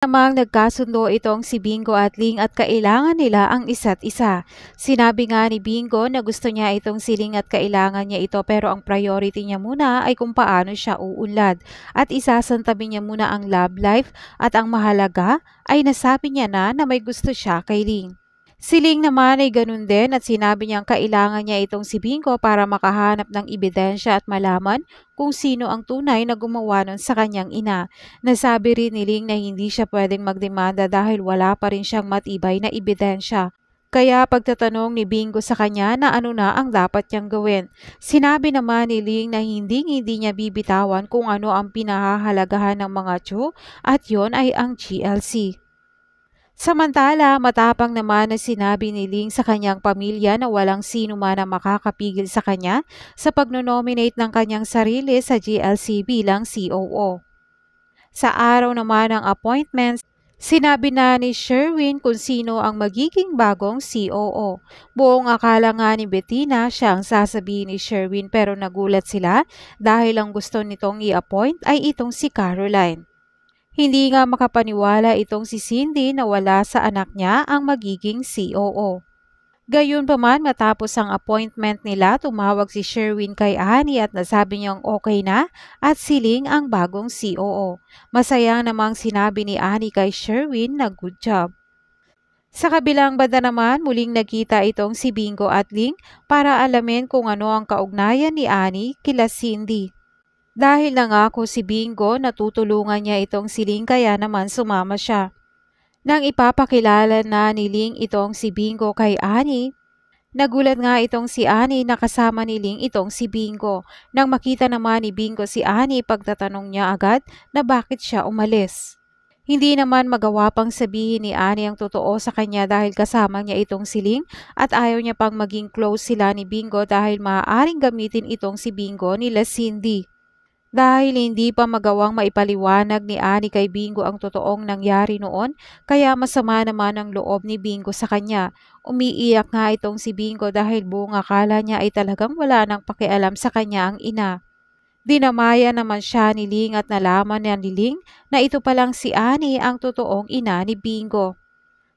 Namang nagkasundo itong si Bingo at Ling at kailangan nila ang isa't isa. Sinabi nga ni Bingo na gusto niya itong si Ling at kailangan niya ito pero ang priority niya muna ay kung paano siya uunlad. At isasantabi niya muna ang love life at ang mahalaga ay nasabi niya na may gusto siya kay Ling. Si Ling naman ay ganun din at sinabi niyang kailangan niya itong si Bingo para makahanap ng ebidensya at malaman kung sino ang tunay na gumawa nun sa kanyang ina. Nasabi rin ni Ling na hindi siya pwedeng magdemanda dahil wala pa rin siyang matibay na ebidensya. Kaya pagtatanong ni Bingo sa kanya na ano na ang dapat niyang gawin. Sinabi naman ni Ling na hindi niya bibitawan kung ano ang pinahahalagahan ng mga Chu at yon ay ang GLC. Samantala, matapang naman na sinabi ni Ling sa kanyang pamilya na walang sino man ang makakapigil sa kanya sa pagnonominate ng kanyang sarili sa GLC bilang COO. Sa araw naman ng appointments, sinabi na ni Sherwin kung sino ang magiging bagong COO. Buong akala nga ni Bettina siya ang sasabihin ni Sherwin pero nagulat sila dahil ang gusto nitong i-appoint ay itong si Caroline. Hindi nga makapaniwala itong si Cindy na wala sa anak niya ang magiging COO. Gayunpaman matapos ang appointment nila, tumawag si Sherwin kay Annie at nasabi niyang okay na at siling ang bagong COO. Masaya namang sinabi ni Annie kay Sherwin na good job. Sa kabilang banda naman, muling nagkita itong si Bingo at Ling para alamin kung ano ang kaugnayan ni Annie kila Cindy. Dahil nangako si Bingo na tutulungan niya itong si Ling kaya naman sumama siya. Nang ipapakilala na ni Ling itong si Bingo kay Annie, nagulat nga itong si Annie na kasama ni Ling itong si Bingo. Nang makita naman ni Bingo si Annie, pagtatanong niya agad na bakit siya umalis. Hindi naman magawa pang sabihin ni Annie ang totoo sa kanya dahil kasama niya itong si Ling at ayaw niya pang maging close sila ni Bingo dahil maaaring gamitin itong si Bingo nila Cindy. Dahil hindi pa magawang maipaliwanag ni Annie kay Bingo ang totoong nangyari noon, kaya masama naman ang loob ni Bingo sa kanya. Umiiyak nga itong si Bingo dahil buong akala niya ay talagang wala nang pakialam sa kanya ang ina. Dinamaya naman siya ni Ling at nalaman niya ni Ling na ito palang si Annie ang totoong ina ni Bingo.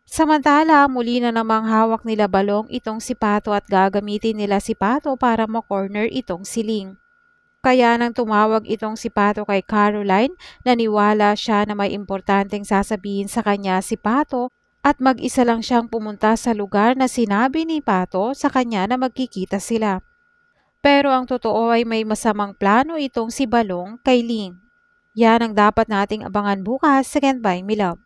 Samantala, muli na namang hawak nila balong itong si Pato at gagamitin nila si Pato para ma-corner itong si Ling. Kaya nang tumawag itong si Pato kay Caroline, naniwala siya na may importanteng sasabihin sa kanya si Pato at mag-isa lang siyang pumunta sa lugar na sinabi ni Pato sa kanya na magkikita sila. Pero ang totoo ay may masamang plano itong si Balong kay Ling. Yan ang dapat nating abangan bukas. Second by Milab.